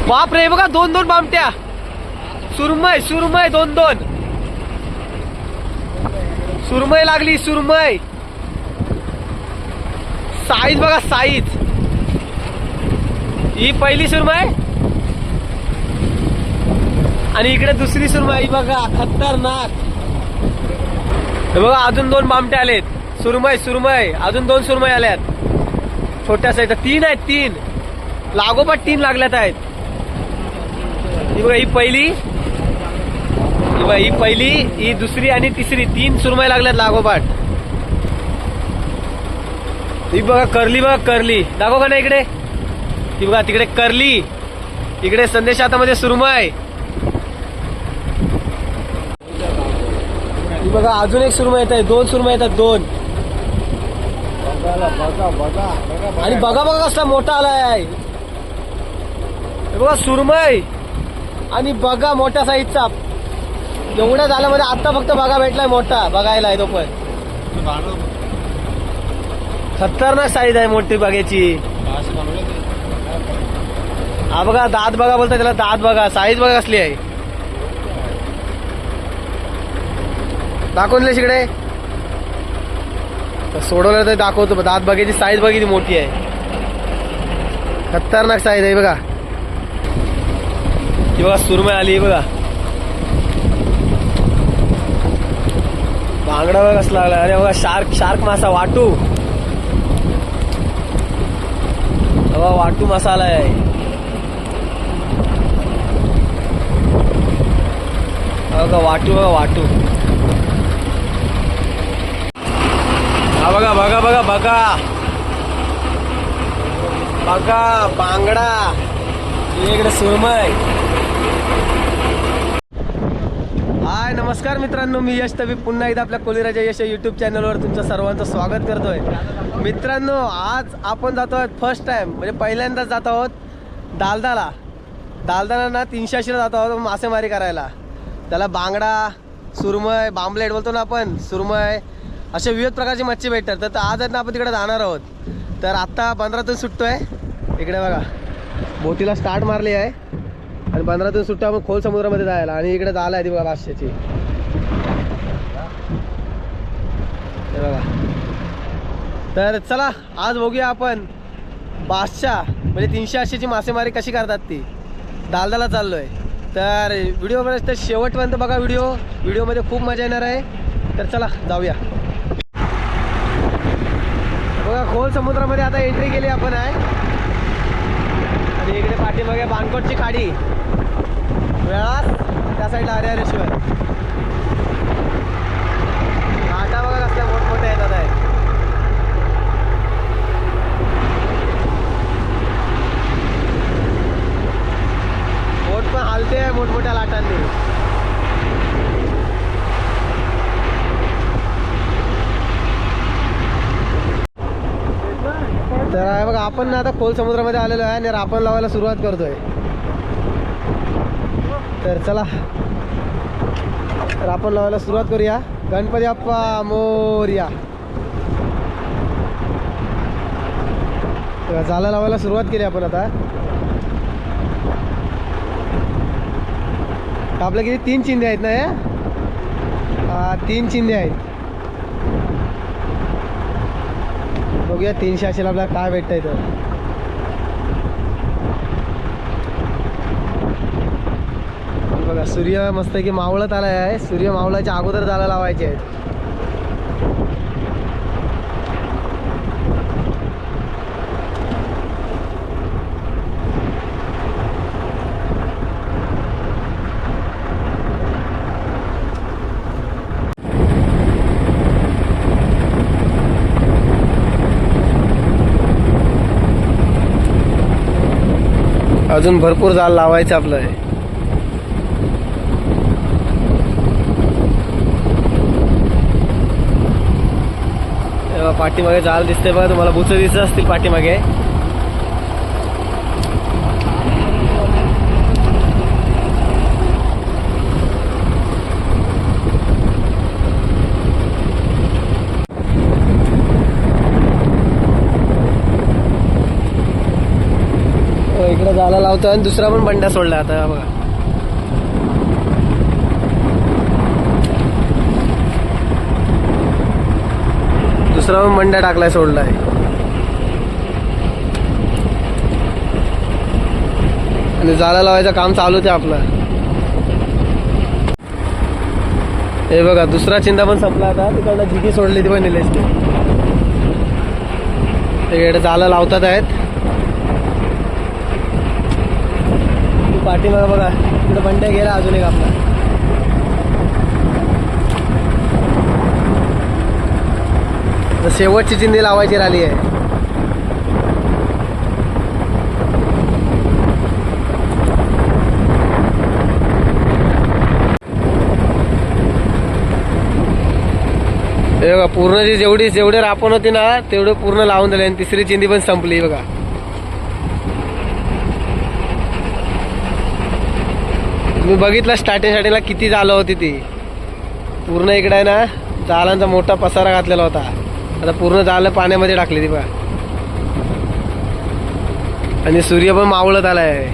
बाप रे बघा 2-2 बामट्या. सुरमई सुरमई 2-2 सुरमई लागली. सुरमई साईज बघा साईज. ही पहिली सुरमई आणि इकडे दुसरी सुरमई बघा खतरनाक. हे बघा अजून 2 बामटे आलेत. सुरमई सुरमई अजून 2 सुरमई आल्यात छोट्या साईजच्या. 3 आहेत 3 लागोपाठ 3 लागल्यात आहेत. ही बघा ही पहिली ही पहिली ही दुसरी आणि तिसरी 3 सुरमई लागल्यात लागोपाठ. ही बघा करली बघा करली दाखव का ना इकडे. ती बघा तिकडे करली इकडे संदेश हातामध्ये सुरमई. ही बघा अजून एक सुरमई येत आहे. 2 सुरमई येतात 2. आणि बघा बघा कसला मोठा आलाय. हे बघा सुरमई आणि बघा मोठ्या साईजचा. एवढ्या झाल्यामध्ये आता फक्त बघा भेटलाय मोठा बघायला आहे तो पण. खतरनाक साईज आहे मोठी बघायची. हा बघा दात बघा बोलता त्याला. दात बघा साईज बघा कसली आहे. दाखवून इकडे सोडवलं तर दाखवतो. दात बघायची साईज बघितली मोठी आहे. खतरनाक साईज आहे बघा. ही बघा सुरमई आली बघा. बांगडा बघा कसला लागला. अरे बघा शार्क शार्क मासा वाटू. बघा वाटू मसाला आहे. बघा वाटू बघा वाटू. हा बघा बघा बघा बघा बघा बांगडा. इकडे सुरमई. हाय नमस्कार मित्रांनो, मी यश तवी पुन्हा एकदा आपल्या कोलीराजा यश युट्यूब चॅनलवर तुमचं सर्वांचं स्वागत करतोय. मित्रांनो आज आपण जातो आहोत फर्स्ट टाइम म्हणजे पहिल्यांदाच जात आहोत दालदाला. दालदाला ना 380ला जातो आहोत मासेमारी करायला. त्याला बांगडा सुरमई बांबलेट बोलतो ना आपण. सुरमई असे विविध प्रकारची मच्छी भेटतात. तर आज ना आपण तिकडे जाणार आहोत. तर आत्ता बंदरातून सुटतोय. इकडे बघा बोटीला स्टार्ट मारली आहे आणि बंदरातून सुट्टा आपण खोल समुद्रामध्ये जायला. आणि इकडे जायला आहे ती बघा 500ची. हे बघा. तर चला आज बघूया आपण बादशाह म्हणजे 380ची मासेमारी कशी करतात ती. दालदाला चाललोय. तर व्हिडिओपर्यंत शेवटपर्यंत बघा. व्हिडिओमध्ये खूप मजा येणार आहे. तर चला जाऊया. बघा खोल समुद्रामध्ये आता एंट्री केली आपण आहे. आणि इकडे पाठीमागे बाणकोटची खाडी वेळास त्या साईडला हरिहरेश्वर. घाटा बघा कसल्या मोठमोठ्या येतात आहे. बोट पण हालते आहे मोठमोठ्या लाटांनी. तर बघा आपण ना आता खोल समुद्रामध्ये आलेलो आहे आणि रापण लावायला सुरुवात करतोय. तर चला रापण लावायला सुरुवात करूया. गणपती बाप्पा मोरया. जाळं लावायला सुरुवात केली आपण आता. आपल्या किती 3 चिंधे आहेत ना या. 3 चिंधे आहेत. बघूया 380ला आपल्याला काय भेटतंय. तर बघा सूर्य मस्त की मावळत आलाय आहे. सूर्य मावळाच्या अगोदर जाळं लावायचे आहेत. अजून भरपूर जाळ लावायचं आपलं आहे. पाठीमागे जाळ दिसते बघा तुम्हाला. बुच दिसत असतील पाठीमागे. इकडे जाळं लावतो आणि दुसरा पण बंडा सोडला आता बघा. दुसरा पण बंडा टाकलाय, सोडलाय. आणि जाळा लावायचं काम चालूच आहे आपलं. हे बघा दुसरा चिंता पण संपला आता. तिकडनं जिगी सोडली ती पण निलेश ते जाळं लावतात आहेत. पाठीमागं बघा तिकडे बंड्या गेला अजून एक आपला. शेवटची चिंदी लावायची राहिली आहे. हे बघा पूर्ण जेवढे रापण होती ना तेवढे पूर्ण लावून दिले आणि तिसरी चिंदी पण संपली बघा. तुम्ही बघितलं स्टार्टिंगला किती जाळं होती ती. पूर्ण इकडे आहे ना जाळांचा मोठा पसारा घातलेला होता. आता पूर्ण जाळं पाण्यामध्ये टाकली ती बघा. आणि सूर्य पण मावळत आलाय.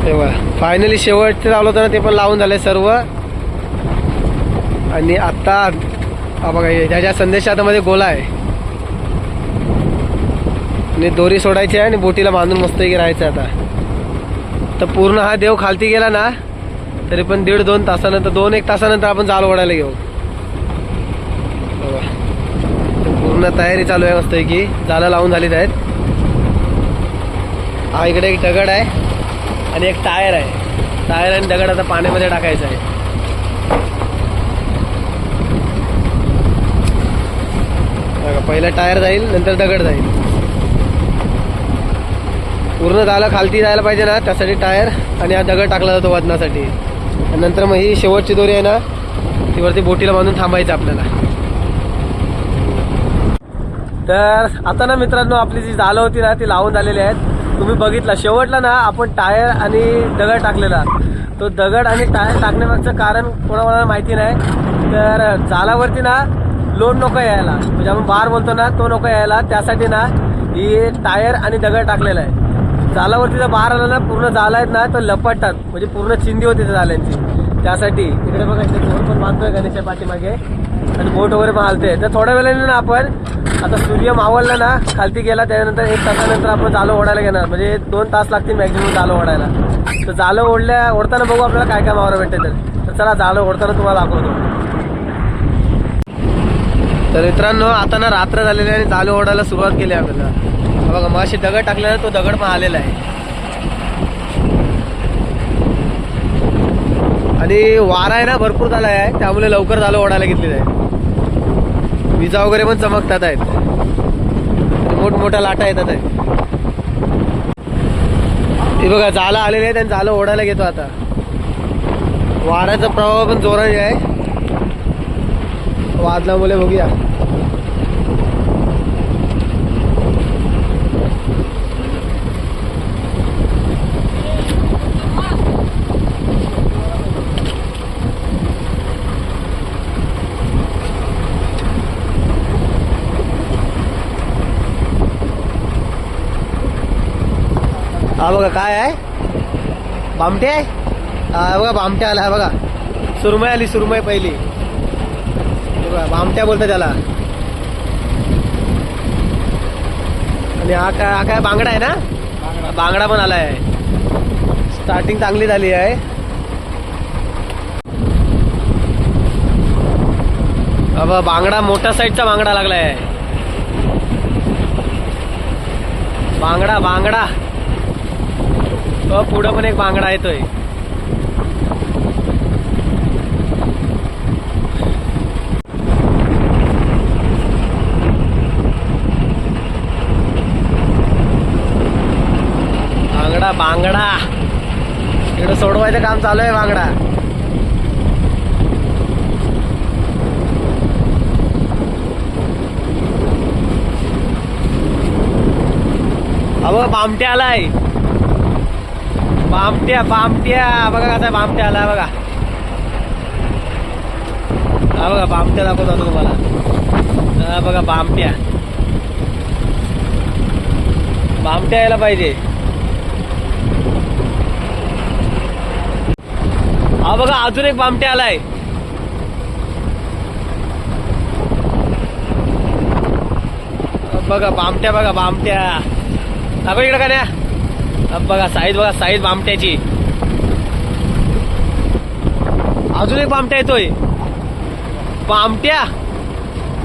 तेव्हा फायनली शेवटचं लावलं होतं ना ते पण लावून झालंय सर्व. आणि आता बघा ह्याच्या संदेशा हातामध्ये गोला आहे आणि दोरी सोडायची आहे आणि बोटीला बांधून मस्त राहायचं. आता तर पूर्ण हा देव खालती गेला ना तरी पण 1.5-2 तासानंतर 2-1 तासानंतर आपण जाळ ओढायला घेऊ. बघा पूर्ण तयारी चालू आहे मस्त की जाळं लावून झालीत आहेत. हा इकडे एक दगड आहे आणि एक टायर आहे. टायर आणि दगड आता पाण्यामध्ये टाकायचं आहे. बघा पहिला टायर जाईल नंतर दगड जाईल. पूर्ण जाळं खालती जायला पाहिजे ना त्यासाठी टायर आणि हा दगड टाकला जातो वजनासाठी. आणि नंतर मग ही शेवटची दोरी आहे ना ती वरती बोटीला बांधून थांबायचं आपल्याला. तर आता ना मित्रांनो आपली जी जाळं होती ना ती लावून झालेली आहेत. तुम्ही बघितला शेवटला ना आपण टायर आणि दगड टाकलेला. तो दगड आणि टायर टाकण्यामागचं कारण कोणाला माहिती नाही. तर जाळावरती ना लोड नको यायला, म्हणजे आपण बार बोलतो ना तो नको यायला, त्यासाठी ना ही टायर आणि दगड टाकलेला आहे. जाळावरती जर बार आला ना पूर्ण जाळं आहेत ना तर लपटतात, म्हणजे पूर्ण चिंदी होती त्या जाळ्यांची. त्यासाठी इकडे बघा इथे बोट पण बांधतोय गणेशच्या पाठीमागे आणि बोट वगैरे पण हलते. तर थोड्या वेळाने ना आपण आता सूर्य मावळला ना खालती गेला त्यानंतर 1 तासानंतर आपण जाळं ओढायला घेणार. म्हणजे 2 तास लागतील मॅक्झिमम जाळं ओढायला. तर जाळं ओढताना बघू आपल्याला काय काय मावरा भेटते. तर चला जाळं ओढताना तुम्हाला दाखवतो. तर मित्रांनो आता ना रात्र झालेली आहे आणि जाळं ओढायला सुरुवात केली आपल्याला. बघा मग अशी दगड टाकलेला तो दगड पण आलेला आहे. आणि वारा आहे ना भरपूर झाला आहे त्यामुळे लवकर जाळं ओढायला घेतलेलं आहे. विजा वगैरे पण चमकतात आहेत, मोठमोठ्या लाटा येतात आहेत. हे बघा जाळं आलेले आहेत आणि जाळं ओढायला घेतो आता. वाऱ्याचा प्रवाह पण जोराने आहे वादळामुळे. बघूया हा बघा काय आहे, बामटे आहे. हा बघा बामट्या आला आहे बघा. सुरमई आली, सुरमई पहिली बघा, बामट्या बोलतात त्याला. आणि हा काय बांगडा आहे ना, बांगडा पण आला आहे. स्टार्टिंग चांगली झाली आहे. बाबा बांगडा मोठ्या साईजचा बांगडा लागलाय. बांगडा बांगडा पुढं पण एक बांगडा येतोय. बांगडा बांगडा इकडं सोडवायचं काम चालू आहे. बांगडा अहो बामट्या आलाय. बामट्या बामट्या बघा कसा बामट्या आला बघा. हा बघा बामट्या दाखवतो आता तुम्हाला. हा बघा बामट्या. बामट्या यायला पाहिजे. हा बघा अजून एक बामट्या आलाय. बघा बामट्या, बघा बामट्या. दाखव इकडे का नाही. बघा साईज, बघा साईज बामट्याची. अजून एक बामट्या येतोय. बामट्या.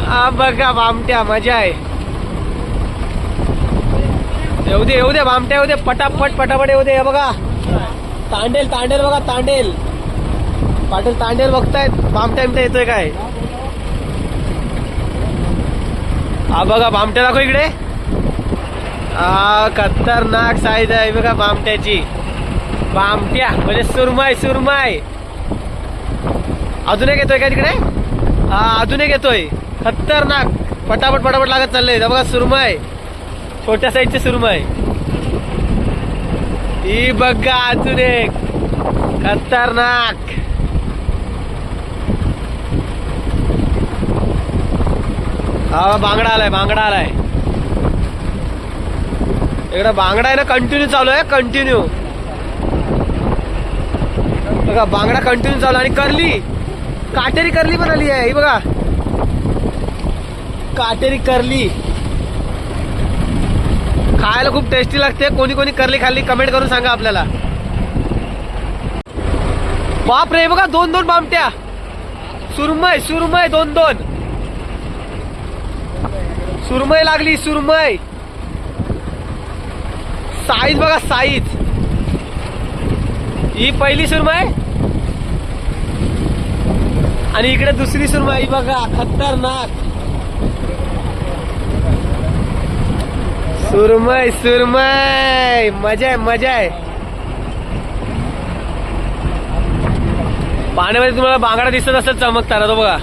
हा बघा बामट्या, मजा आहे. येऊ दे येऊ दे बामट्या, येऊ दे पटापट पटापट येऊ दे. बघा तांडेल, तांडेल बघा तांडेल. पाटील तांडेल बघतायत बामट्या बिमट्या येतोय काय. हा बघा बामट्या दाखव इकडे. हा खतरनाक साईज आहे बघा बामट्याची. बामट्या म्हणजे सुरमई, सुरमई. अजून एक येतोय का तिकडे. हा अजून एक येतोय खतरनाक. पटापट पटापट लागत चाललंय. बघा सुरमई, छोट्या साईजची सुरमई. ही बघा अजून एक खतरनाक. हा बांगडा आलाय, बांगडा आलाय. इकडे बांगडा आहे ना कंटिन्यू चालू आहे, कंटिन्यू. बघा बांगडा कंटिन्यू चालू. आणि करली, काटेरी करली पण आली आहे. ही बघा काटेरी करली. खायला खूप टेस्टी लागते. कोणी कोणी करली खाल्ली कमेंट करून सांगा आपल्याला. बाप रे बघा दोन दोन बामट्या. सुरमई, सुरमई दोन दोन. सुरमई लागली, सुरमई. साईज बघा साईज. ही पहिली सुरमई आणि इकडे दुसरी सुरमई बघा खतरनाक. सुरमई, सुरमई. मजा आहे, मजा आहे. पाण्यामध्ये तुम्हाला बांगडा दिसत असेल चमकताना तो बघा.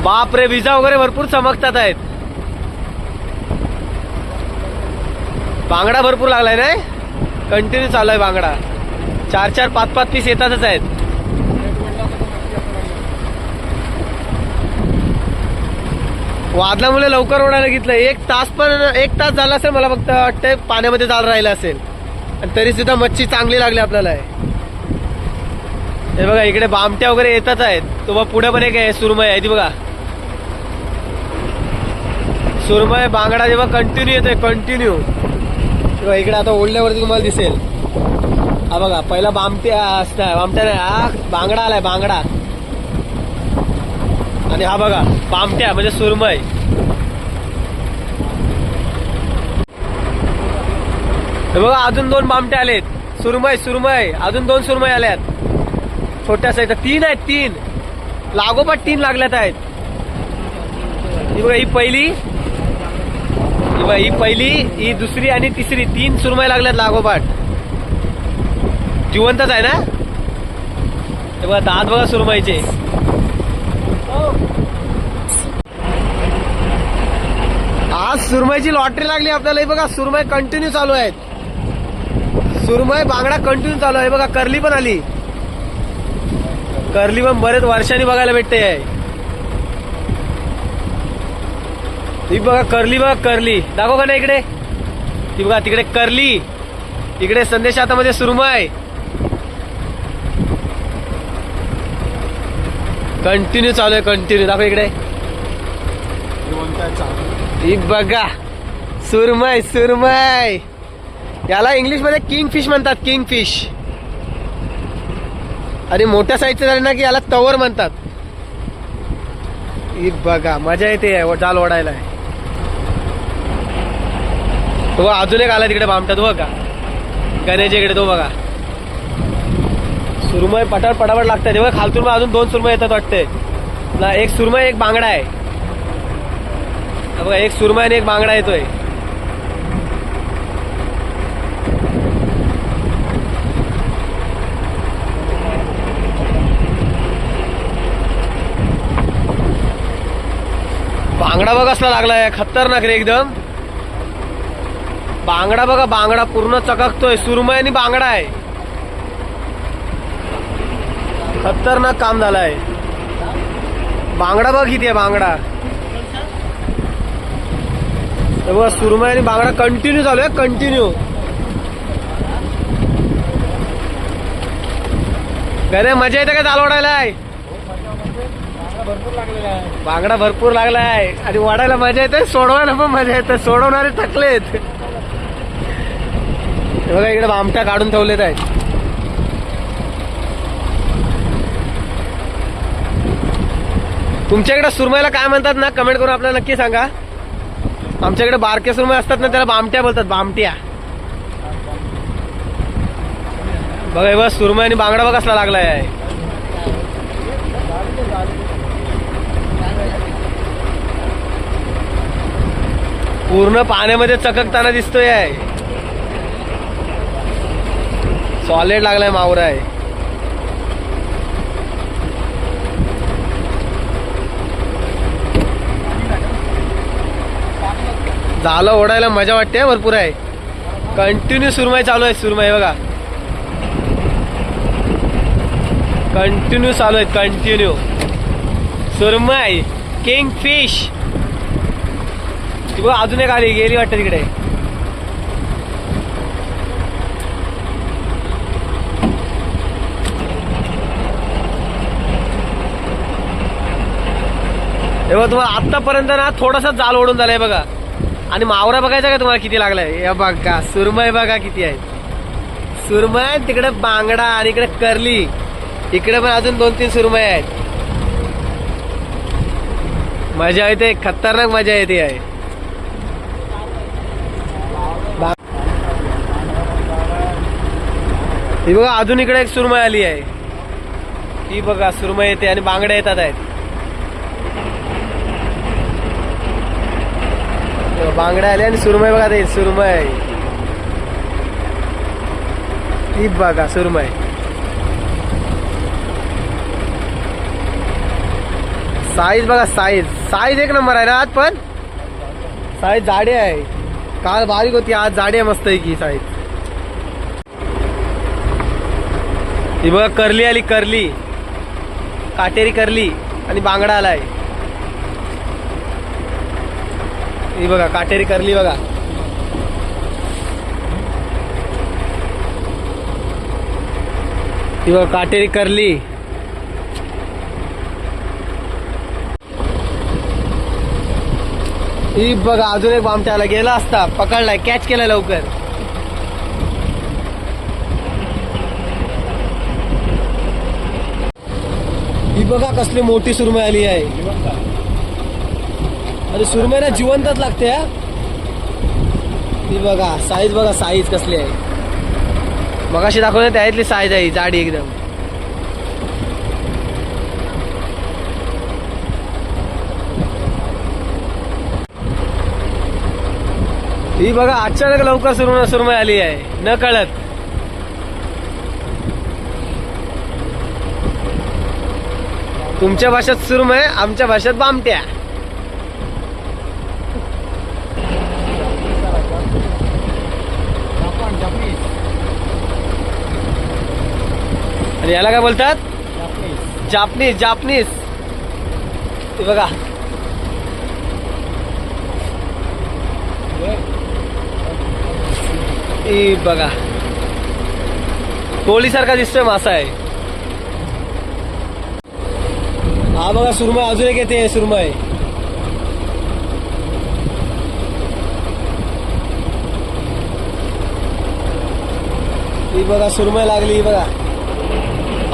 बाप रे विजा वगैरे भरपूर चमकतात आहेत. बांगडा भरपूर लागलाय ना. कंटिन्यू चालू आहे बांगडा. 4-4, 5-5 पीस येतातच आहेत. वादळामुळे लवकर ओढायला घेतलं. 1 तास पण 1 तास झाला असेल मला फक्त वाटतंय पाण्यामध्ये चालू राहिला असेल. आणि तरी सुद्धा मच्छी चांगली लागली आपल्याला. हे बघा इकडे बामट्या वगैरे येतच आहेत. तुम्हाला पुढे पण एक आहे सुरमई आहे ती बघा. सुरमई बांगडा जेव्हा कंटिन्यू येतोय कंटिन्यू. इकडे आता ओढल्यावरती तुम्हाला दिसेल. हा बघा पहिला बामट्या असणार, बामट्या नाही हा बांगडा आलाय बांगडा. आणि हा बघा बामट्या म्हणजे सुरमई. हे बघा अजून 2 बामट्या आलेत. सुरमई, सुरमई. अजून 2 सुरमई आल्यात छोट्या साईजच्या. 3 आहेत, 3 लागोपाठ 3 लागल्यात आहेत. ही बघा ही पहिली, ही पहिली, ही दुसरी आणि तिसरी. 3 सुरमई लागल्यात लागोपाठ. जिवंतच आहे ना. हे बघा दात बघा सुरमईचे. आज सुरमईची लॉटरी लागली आपल्याला. हे बघा सुरमई कंटिन्यू चालू आहेत. सुरमई बांगडा कंटिन्यू चालू आहे. बघा करली पण आली. करली पण बरेच वर्षांनी बघायला भेटते. ही बघा करली, बघा करली. दाखव का नाही इकडे. ती बघा तिकडे करली, इकडे संदेश हातामध्ये सुरमई. कंटिन्यू चालू आहे, कंटिन्यू. दाखव इकडे. ही बघा सुरमई, सुरमई. याला इंग्लिश मध्ये किंग फिश म्हणतात, किंग फिश. आणि मोठ्या साईजचे झाले ना की याला तवर म्हणतात. ही बघा मजा येते जाल ओढायला. तो अजून एक आला तिकडे बामटा. तो बघा गणेश इकडे तो बघा. सुरमई पटापट पटापट लागतात. तेव्हा खालतून अजून 2 सुरमई येतात वाटते. एक सुरमई एक बांगडा आहे. बघा एक सुरमई आणि एक बांगडा येतोय. बांगडा बघा असला लागलाय खतरनाक रे एकदम. बांगडा बघा बांगडा पूर्ण चकाकतोय. सुरमई आणि बांगडा आहे. खतरनाक काम झालंय. बांगडा बघ किती आहे बांगडा. बघ सुरमई आणि बांगडा कंटिन्यू चालू आहे कंटिन्यू. काय मजा येते का जाल ओढायला. बांगडा भरपूर लागलाय आणि वाढायला मजा येते, सोडवायला पण मजा येते. सोडवणारे थकलेत. बघा इकडे बामट्या काढून ठेवलेत आहेत. तुमच्याकडे सुरमईला काय म्हणतात ना कमेंट करून आपल्याला नक्की सांगा. आमच्याकडे बारके सुरमई असतात ना त्याला बामट्या बोलतात. बामट्या. बघा बस सुरमई आणि बांगडा बघ कसला लागलाय आहे. पूर्ण पाण्यामध्ये चककताना दिसतोय आहे. सॉलिड लागलाय मावरा आहे. झालं ओढायला मजा वाटते भरपूर आहे. कंटिन्यू सुरमई चालू आहे. सुरमई बघा कंटिन्यू चालू आहे. कंटिन्यू सुरमई किंग फिश. ती बघ अजून एक आली गेली वाटतं तिकडे. हे बघा तुम्हाला आतापर्यंत ना थोडासा जाल ओढून झालाय बघा. आणि मावरा बघायचा का तुम्हाला किती लागलाय. हे बघा सुरमई बघा किती आहे. सुरमई तिकडे बांगडा आणि इकडे करली. इकडे पण अजून 2-3 सुरमई आहेत. मजा येते खतरनाक मजा येते आहे. ही बघा अजून इकडे एक सुरमई आली आहे. ही बघा सुरमई येते आणि बांगड्या येतात आहेत. बांगड्या आल्या आणि सुरमई बघा ते सुरमई. ही बघा सुरमई. साईज बघा साईज. साईज एक नंबर आहे ना आज. पण साईज जाडी आहे. काल बारीक होती आज जाडी आहे मस्त आहे की साईज. ही बघा करली आली. करली काटेरी करली आणि बांगडा आलाय. ही बघा काटेरी करली बघा. ही बघा काटेरी करली. ही बघा अजून एक बामट्या आला. गेला असता पकडलाय कॅच केलाय लवकर. ही बघा कसली मोठी सुरमई आली आहे. अरे सुरमईला जिवंतच लागते. ही बघा साईज बघा साईज कसली आहे. मगाशी दाखवली त्यातली साईज आहे जाडी एकदम. ही बघा अचानक लवकर सुरमई आली आहे न कळत. तुमच्या भाषेत सुरमई आमच्या भाषेत बामट्या. आणि याला काय बोलतात जापनीज. जापनीज. हे बघा ही बघा टोळीसारखा दिसतोय मासा आहे. हा बघा सुरमई अजून एक येते. सुरमई ही बघा सुरमई लागली. ही बघा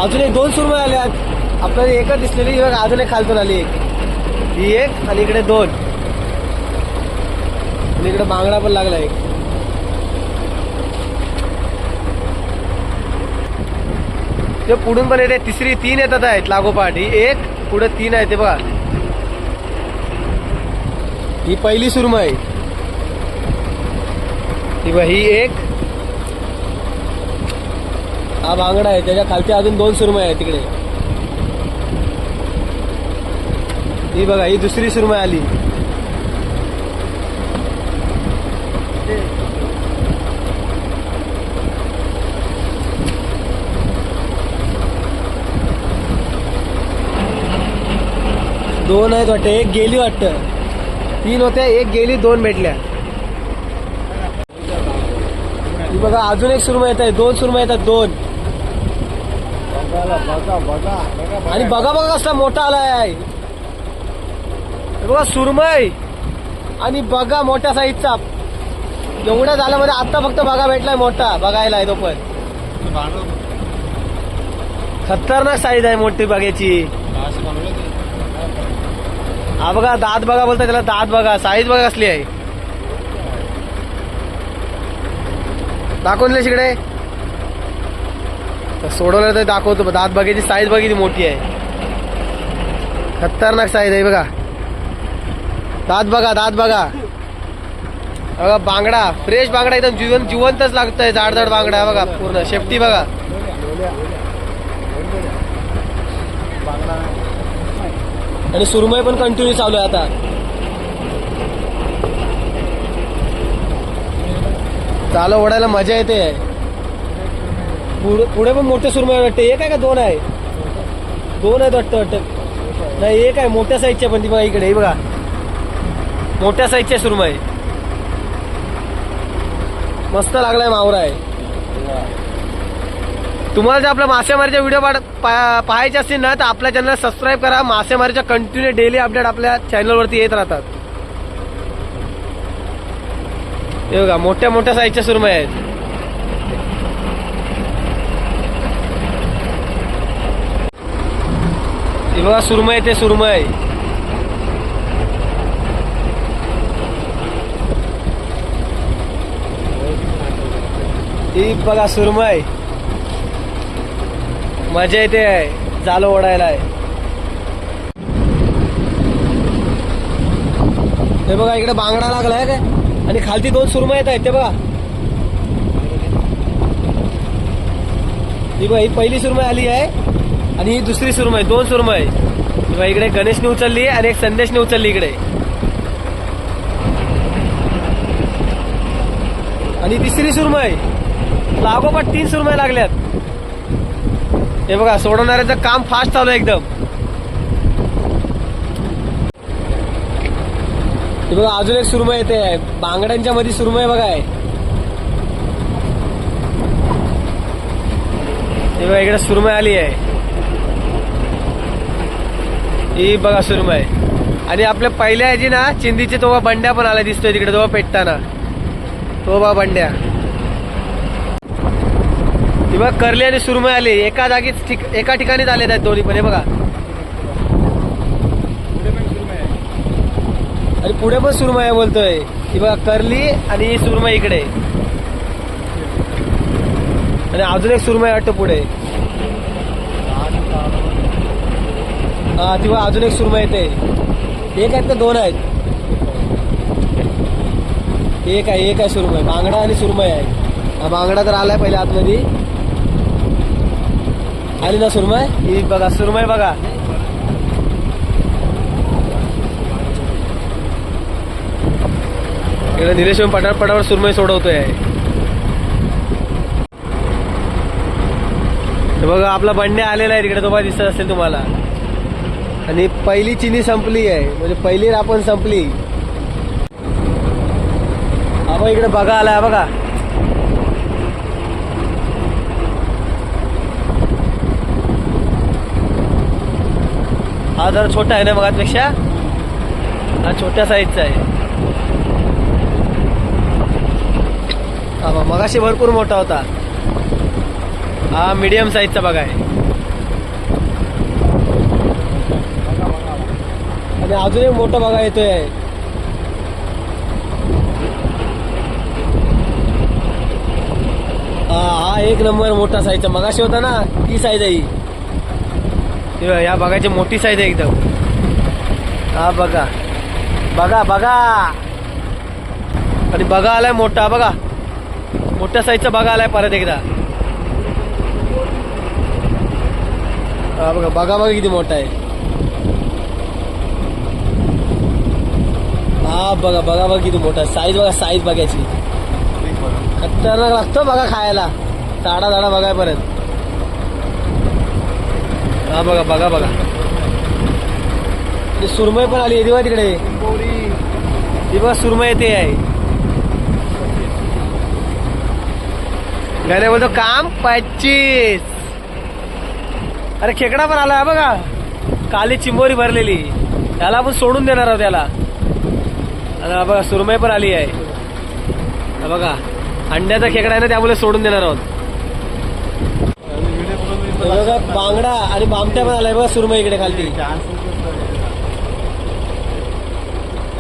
अजून एक 2 सुरमई आल्या. आपल्याला एकच दिसलेली. ही बघा अजून एक खालतून आली. एक ही एक आणि इकडे 2 आणि इकडे बांगडा पण लागला एक. ते पुढून पण येते. तिसरी 3 येतात आहेत लागोपाठ. ही एक पुढे 3 आहे ते बघा. ही पहिली सुरमई. ही एक. हा बांगडा आहे त्याच्या खालती अजून 2 सुरमई आहे तिकडे. ही बघा ही दुसरी सुरमई आली. दोन आहेत वाटतं, एक गेली वाटतं. 3 होत्या, एक गेली, 2 भेटल्या. ही बघा अजून एक सुरमई येत आहे, 2 सुरमई येतात, 2. आणि बघा बघा कसला मोठा आलाय. बघा सुरमई आणि बघा मोठ्या साईजचा. एवढ्या झाल्यामध्ये आता फक्त बघा भेटलाय मोठा बघायला. तो पण खतरनाक साईज आहे मोठी बघायची. हा बघा दात बघा बोलतात त्याला, दात बघा, साईज बघा कसली आहे. दाखवून दिले तिकडे सोडवलं तर दाखवतो. दात बघायची साईज बघायची मोठी आहे, खतरनाक साईज आहे बघा. दात बघा, दात बघा. बघा बांगडा, फ्रेश बांगडा, एकदम जिवंतच लागतंय. जाड जाड बांगडा बघा, पूर्ण शेपटी बघा. आणि सुरमई पण कंटिन्यू चालू आहे आता. चालू ओढायला मजा येते. पुढे पण मोठे सुरमई वाटते. एक आहे का 2 आहे? 2 आहेत वाटतं. नाही एक आहे मोठ्या साईजचे पण. ती बघा इकडे बघा, मोठ्या साईजचे सुरमई. मस्त लागलाय मावरा आहे. तुम्हाला जर आपल्या मासेमारीच्या व्हिडिओ पाहायचे असतील ना तर आपल्या चॅनलला सबस्क्राईब करा. मासेमारीच्या कंटिन्यू डेली अपडेट आपल्या चॅनलवरती येत राहतात. हे बघा मोठ्या मोठ्या साईजच्या सुरमई आहेत. हे बघा सुरमई, ते सुरमई. ही बघा सुरमई, मजा येते आहे जालं ओढायला आहे. हे बघा इकडे बांगडा लागलाय काय, आणि खालती 2 सुरमई येत आहेत. ते बघा ही बघा, ही पहिली सुरमई आली आहे आणि ही दुसरी सुरमई, 2 सुरमई. बघा इकडे गणेशने उचलली आणि एक संदेशने उचलली इकडे. आणि तिसरी सुरमई, लागोपाठ 3 सुरमई लागल्यात. हे बघा सोडवणाऱ्याचं काम फास्ट चालू आहे एकदम. हे बघा अजून एक सुरमई येते. बांगड्यांच्या मध्ये सुरमई बघा आहे. हे बघा इकडे सुरमई आली आहे. ही बघा सुरमई. आणि आपल्या पहिल्या याची ना चिंदीचे तो बंड्या पण आला दिसतोय तिकडे, तो पेटताना तो बा बंड्या. ही बघा करली आणि सुरमई आली एका जागीच, एका ठिकाणीच आले आहेत दोन्ही पण. हे बघा आणि पुढे पण सुरमई आहे बोलतोय. ही बघा करली आणि ही सुरमई इकडे, आणि अजून एक सुरमई वाटतं पुढे. हा ती बघा अजून एक सुरमई येते. एक आहेत का 2 आहेत? एक आहे सुरमई. बांगडा आणि सुरमई आहे. हा बांगडा तर आलाय पहिले आतमध्ये. आली ना सुरमई. ही बघा सुरमई बघा. इकडे निलेश पटापटावर सुरमई सोडवतोय. बघा आपला बंड्या आलेला आहे तिकडे, तो बघा दिसत असेल तुम्हाला. आणि पहिली चिनी संपली आहे, म्हणजे पहिली रापण संपली. हा इकडे बघा आलाय बघा. हा जरा छोटा आहे ना मगापेक्षा, हा छोट्या साईजचा आहे. हा मगाशी भरपूर मोठा होता. हा मीडियम साईजचा बघा आहे. आणि अजून एक मोठा बघा येतोय. हा 1 नंबर मोठा साईजचा. मगाशी होता ना ती साईज आहे. या बघायची मोठी साईज आहे एकदम. हा बघा बघा बघा. आणि बघा आलाय मोठा बघा, मोठ्या साईजचा बघा आलाय परत एकदा. हा बघा बघा बघा किती मोठा आहे. हा बघा बघा बघा किती मोठा साईज बघा. साईज बघायची खतरनाक लागतो बघा खायला. झाडा झाडा बघाय परत. हा बघा बघा बघा. आणि सुरमई पण आली आहे बघा तिकडे. ही बघा सुरमई येते आहे. गाणे बोलतो काम 25. अरे खेकडा पण आला बघा, काली चिंबोरी भरलेली. त्याला आपण सोडून देणार आहोत त्याला. आणि बघा सुरमई पण आली आहे. बघा अंड्याचा खेकडा आहे ना, त्यामुळे सोडून देणार आहोत. बघा बांगडा आणि बामट्या पण आलाय बघा सुरमई इकडे खालती.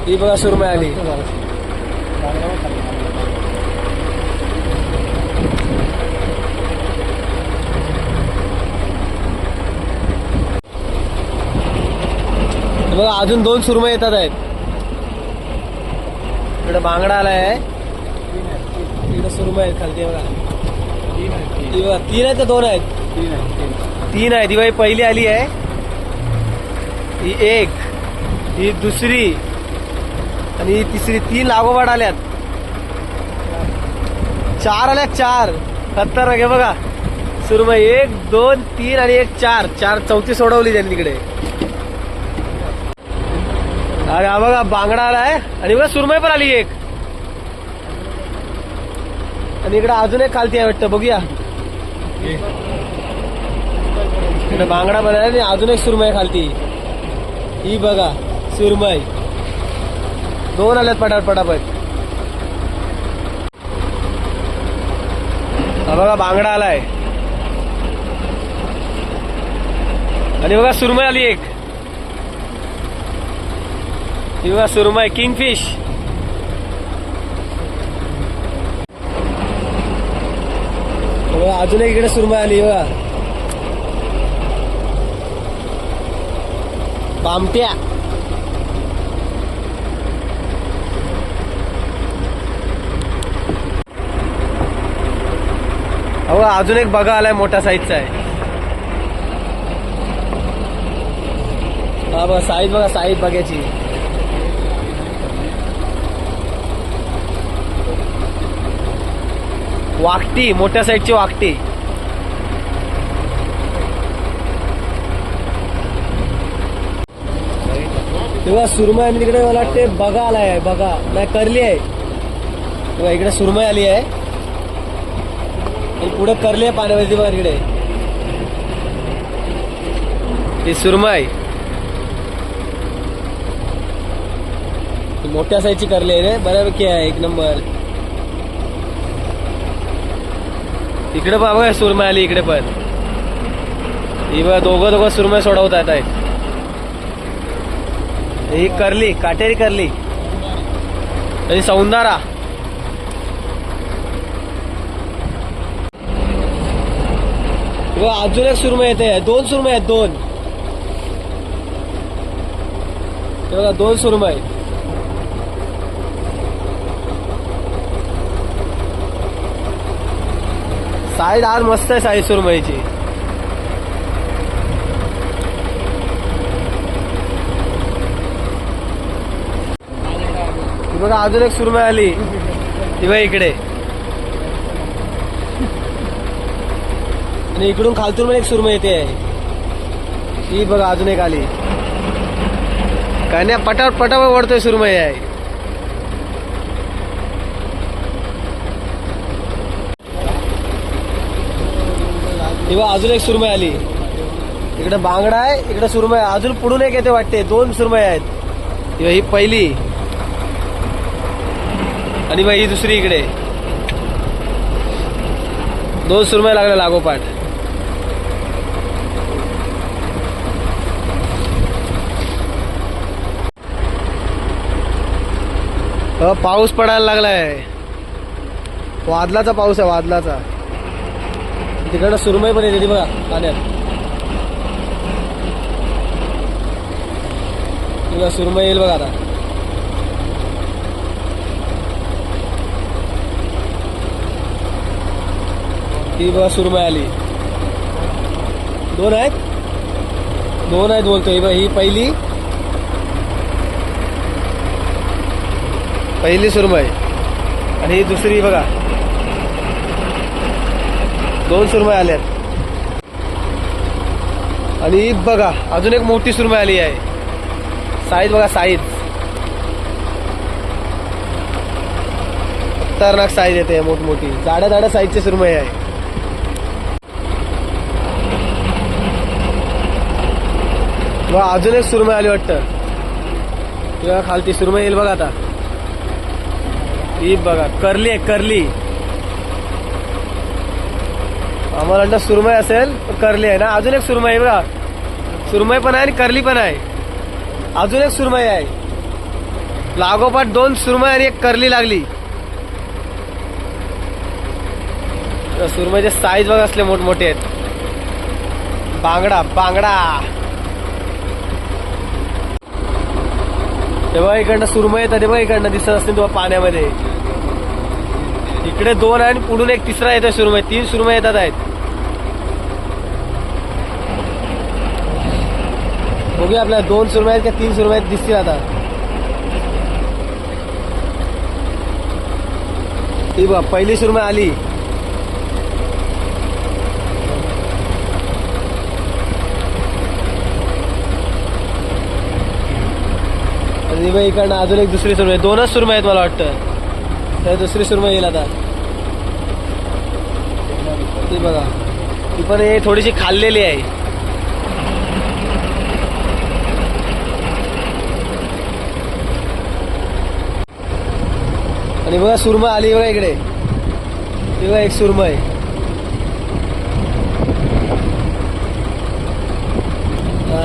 ही बघा सुरमई आली. बघा अजून 2 सुरमई येतात आहेत. इकडे बांगडा आलाय, इकडे सुरमई आहेत खालती बघा. 3 आहेत का 2 आहेत? 3 आहेत. ही पहिली आली आहे, ही एक, ही दुसरी आणि ही तिसरी. 3 लागोपाठ आल्यात. 4 आल्यात. 4 खतरनाक आहे बघा सुरमई. 1 2 3 आणि 1 4. चौथी सोडवली त्यांनी तिकडे. अरे हा बघा बांगडा आलाय आणि बघा सुरमई पण आली एक. आणि इकडे अजून एक खालती आहे वाटतं, बघूया. इकडे बांगडा पण आहे आणि अजून एक सुरमई खालती. ही बघा सुरमई. 2 आल्यात पटापट. हा बघा बांगडा आलाय आणि बघा सुरमई आली एक. ही बघा सुरमई किंगफिश. अजून एक इकडे सुरमई आली बघा. बामट्या. अहो अजून एक बघा आलाय, मोठा साईजचा आहे. हा बघा साईज, बघा साईज बघायची. वाकटी, मोठ्या साईजची वाकटी. तेव्हा सुरमई आणि तिकडे मला वाटते बघा आलाय. बघा नाही करली आहे. तेव्हा इकडे सुरमई आली आहे आणि पुढे करली आहे पाण्यामध्ये बघा तिकडे. ही सुरमई मोठ्या साईजची करली आहे रे, बऱ्यापैकी आहे. 1 नंबर. इकडे बघा सुरमई आली इकडे पण. ही बघा दोघं सुरमई सोडवतात आहेत. ही करली, काटेरी करली आणि सौंदारा. अजून एक सुरमई येते. 2 सुरमई आहेत. 2 बघा 2 सुरमई. साईज आज मस्त आहे साईज सुरमईची. बघा अजून एक सुरमई आली. ती बघा इकडे. आणि इकडून खालतून पण एक सुरमई येते. ही बघा अजून एक आली. काय नाही पटापट वळतोय सुरमई आहे. तेव्हा अजून एक सुरमई आली. इकडे बांगडा आहे, इकडे सुरमई. अजून पुढून एक येते वाटते. 2 सुरमई आहेत. तेव्हा ही पहिली आणि ही दुसरी. इकडे 2 सुरमई लागल्या लागोपाठ. पाऊस पडायला लागलाय. वादलाचा पाऊस आहे, वादलाचा. तिकडं सुरमई पण येते बघा पाण्यात. तुला सुरमई येईल बघा आता. ती बघा सुरमई आली. 2 आहेत. 2 आहेत बोलतोय. बघा ही पहिली सुरमई आणि ही दुसरी. बघा 2 सुरमई आल्यात. आणि ही बघा अजून एक मोठी सुरमई आली आहे. साईज बघा, साईज खतरनाक साईज येते, मोठमोठी जाड्या जाड्या साईजची सुरमई आहे. बघा अजून एक सुरमई आली वाटतं. तुझ्या खालती सुरमई येईल बघा आता. ही बघा करली आहे, करली. आम्हाला वाटतं सुरमई असेल पण करली आहे ना. अजून एक सुरमई आहे बघा, सुरमई पण आहे आणि करली पण आहे. अजून एक सुरमई आहे, लागोपाठ 2 सुरमई आणि 1 करली लागली. सुरमईचे साईज बघा असले मोठमोठे आहेत. बांगडा बांगडा ते बघा इकडनं सुरमई येतात. ते बघा इकडनं दिसत असते तुम्हाला पाण्यामध्ये. इकडे 2 आहे आणि पुढून एक तिसरा येतो सुरमई. 3 सुरमई येतात आहेत. बघूया आपल्याला 2 सुरमई आहेत का 3 सुरमई आहेत दिसतील आता. ती बघा पहिली सुरमई आली. आणि बघा इकडनं अजून एक दुसरी सुरमई. 2च सुरमई आहेत मला वाटतं. तर दुसरी सुरमई येईल आता. ती बघा, ती पण हे थोडीशी खाल्लेली आहे. आणि बघा सुरमई आली बघा इकडे. ती बघा एक सुरमई.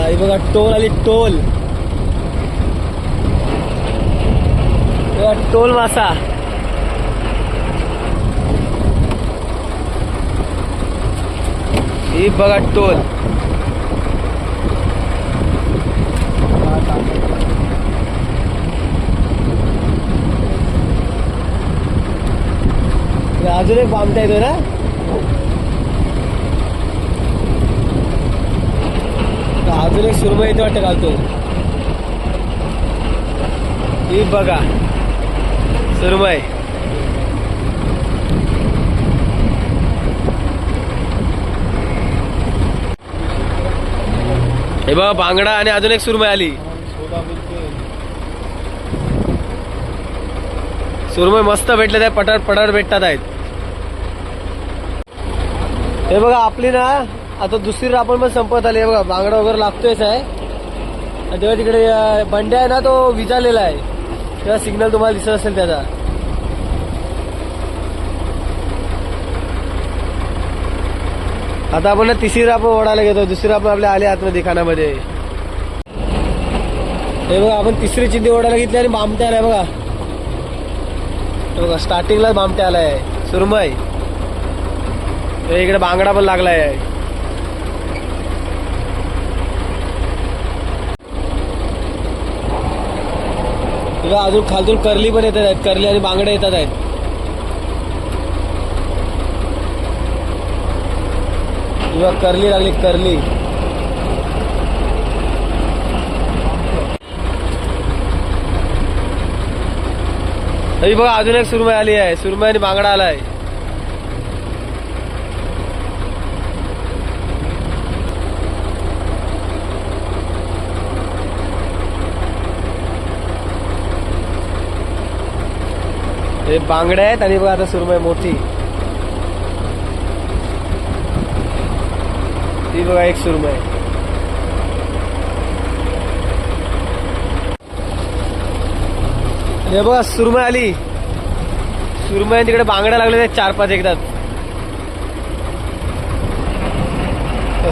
ही बघा टोल आली, टोल. टोल मासा. ही बघा टोल. अजून एक बामटा येतोय ना. अजून एक सुरमई येते वाटतं घालतोय. ही बघा सुरमई. हे बघा बांगडा आणि अजून एक सुरमई आली. सुरमई मस्त भेटले आहेत, पटार पटार भेटतात आहेत. हे बघा आपली ना आता दुसरी रापण पण संपत आली. बघा बांगडा वगैरे लागतोयच आहे. आणि तेव्हा तिकडे बंड्या आहे ना, तो विचारलेला आहे. तेव्हा सिग्नल तुम्हाला दिसत असेल त्याचा. आता आपण तिसरी रापण ओढायला घेतो. दुसरी रापण आपल्या आले आतमध्ये खानामध्ये. हे बघा आपण तिसरी चिंदी ओढायला घेतली आणि बामट्या आलाय बघा. बघा स्टार्टिंगला बामट्या आलाय सुरमई. इकडे बांगडा पण लागलाय. अजून खालतून करली पण येतात आहेत. करली आणि बांगडे येतात आहेत. किंवा करली लागली, करली. तरी बघा अजून एक सुरमई आली आहे. सुरमई आणि बांगडा आलाय. हे बांगडे आहेत आणि बघा आता सुरमई मोठी. ती बघा एक सुरमई. हे बघा सुरमई आली. सुरमई तिकडे बांगड्या लागले 4-5 एकदाच.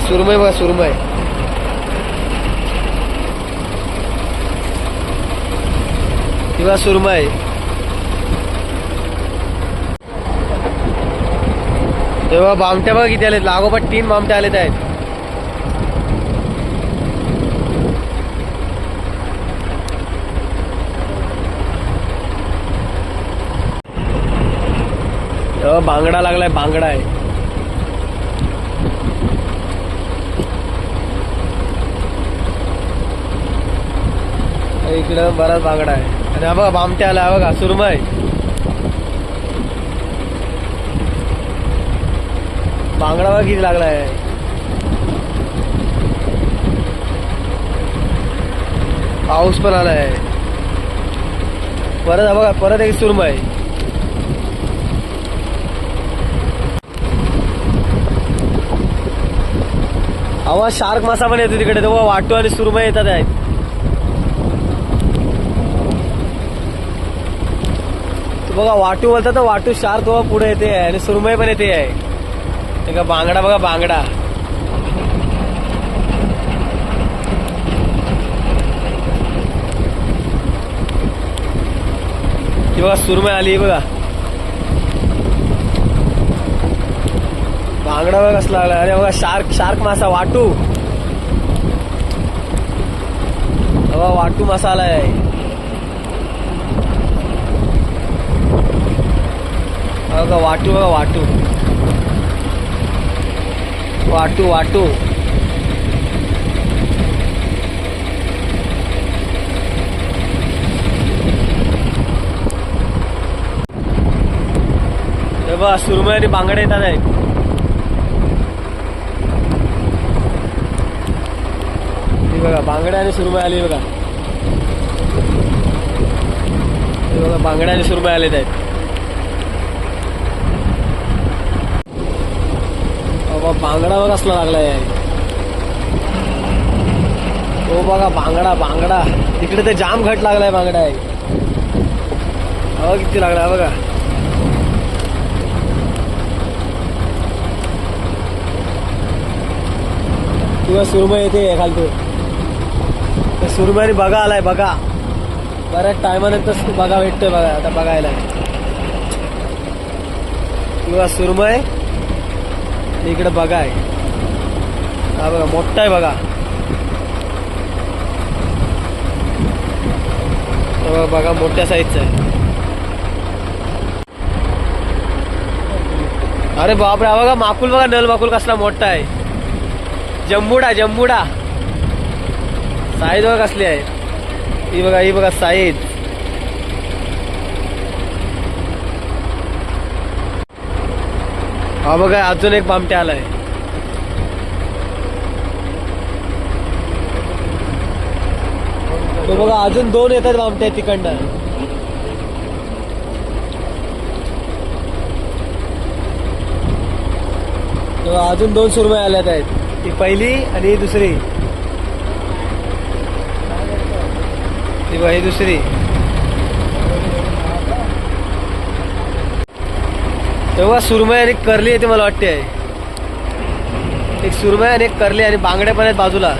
सुरमई बघा सुरमई. ती बघा सुरमई. तेव्हा बामट्या बघा किती आलेत. लागोपाठ 3 बामट्या आलेत आहेत. तेव्हा बांगडा लागलाय. बांगडा आहे. इकडं बराच बांगडा आहे. आणि हा बघा बामट्या आला बघा सुरमई. बांगडा बघा किती लागलाय. पाऊस पण आलाय. परत बघा, परत एक सुरमई. अवा शार्क मासा पण येतो तिकडे. तेव्हा वाटू आणि सुरमई येतात आहेत. बघा वाटू बोलतात तर वाटू शार्क तेव्हा पुढे येते आणि सुरमई पण येते आहे. का बांगडा बघा, बांगडा. बघा सुरमई आली बघा. बांगडा बघा कसला लागला. अरे बघा शार्क, शार्क मासा वाटू. बघा वाटू मसाला आहे. बघा वाटू, बघा वाटू, वाटू वाटू. बघा सुरमई आणि बांगडे येतात आहेत. बघा बांगड्या आणि सुरमई आली बघा. बघा बांगड्या आणि सुरमई आलेत आहेत. बाबा बांगडा बघा कसला लागलाय. हो बघा बांगडा, बांगडा. तिकडे तर जाम घट लागलाय बांगडा आहे. किती लागला बघा. किंवा सुरमई येते खालतो. सुरमई बघा आलाय बघा. बऱ्याच टायमानंतर बघा भेटतोय बघा आता बघायला. किंवा सुरमई इकडे बघा आहे. हा बघा मोठा आहे बघा. बघा मोठ्या साईजचा आहे. अरे बापरे, हा बघा माकुल बघा. नल माकुल कसला मोठा आहे. जम्बुडा, जम्बुडा. साईज बघा कसली आहे. ही बघा, ही बघा साईज. हा बघा अजून एक बामट्या आलाय. तो बघा अजून दोन येतात बामट्या तिकडनं. अजून दोन सुरमई आल्यात आहेत. ही पहिली आणि ही दुसरी. ही दुसरी. तेव्हा सुरमई आणि करली येते मला वाटते. एक सुरमई आणि एक करली आणि बांगडे पण आहेत बाजूला.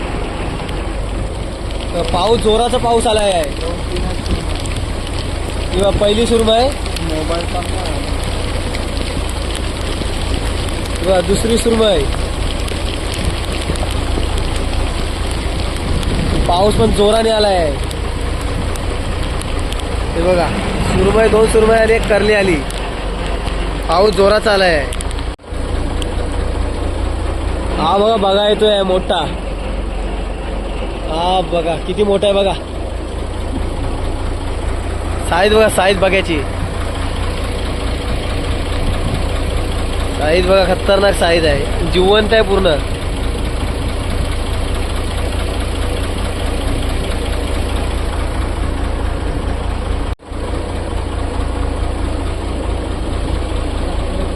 पाऊस, जोराचा पाऊस आलाय आहे. किंवा पहिली सुरमई, किंवा दुसरी सुरमई. पाऊस पण जोराने आलाय. हे बघा सुरमई, दोन सुरमई आणि एक करली आली. पाऊस जोरात आलाय. हा बघा, बघा येतोय मोठा. हा बघा किती मोठा आहे बघा. साईज बघा, साईज बघायची. साईज बघा, खतरनाक साईज आहे. जिवंत आहे पूर्ण.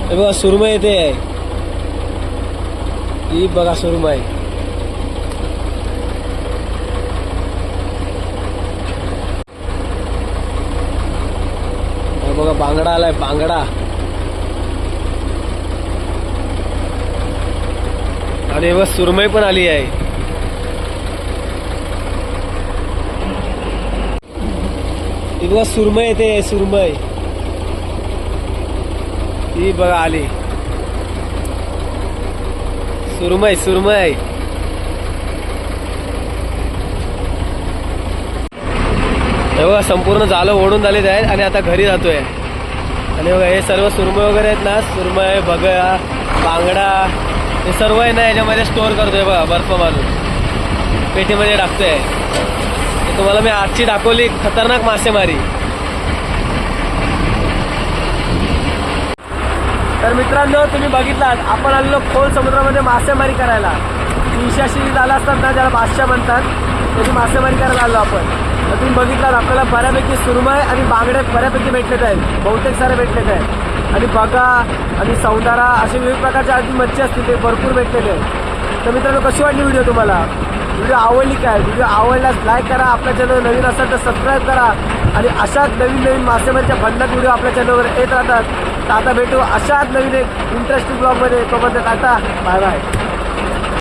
हे बघा सुरमई येते. ही बघा सुरमई. बघा बांगडा आलाय, बांगडा. आणि बघ सुरमई पण आली आहे. ही बघा सुरमई येते, सुरमई. ही बघा आली सुरमई, सुरमई. बघा संपूर्ण जालं ओढून झालेत आहेत आणि आता घरी जातोय. आणि बघा हे सर्व सुरमई वगैरे आहेत ना, सुरमई, बघा, बांगडा, हे सर्व आहे ना याच्यामध्ये स्टोअर करतोय बघा. बर्फ मारून पेटीमध्ये टाकतोय. तुम्हाला मी आजची दाखवली खतरनाक मासेमारी. तर मित्रांनो तुम्ही बघितलात, आपण आलेलो खोल समुद्रामध्ये मासेमारी करायला. 380 झाला असतात ना, ज्याला 500 म्हणतात. त्याची मासेमारी करायला आलो आपण. तर तुम्ही बघितलात आपल्याला बऱ्यापैकी सुरमई आणि बांगडे बऱ्यापैकी भेटलेत आहेत, बहुतेक सारे भेटलेत आहेत. आणि बगा आणि सौंदारा असे विविध प्रकारचे आधी मच्छी असतील ते भरपूर भेटलेले आहेत. तर मित्रांनो, कशी वाटली व्हिडिओ तुम्हाला? व्हिडिओ आवडली काय? व्हिडिओ आवडल्यास लाईक करा, आपल्या चॅनल नवीन असेल तर सबस्क्राईब करा. आणि अशाच नवीन नवीन मासेमारीच्या फंडात व्हिडिओ आपल्या चॅनलवर येत राहतात. तर आता भेटू अशाच नवीन एक इंटरेस्टिंग ब्लॉगमध्ये. तोपर्यंत टाटा, बाय बाय.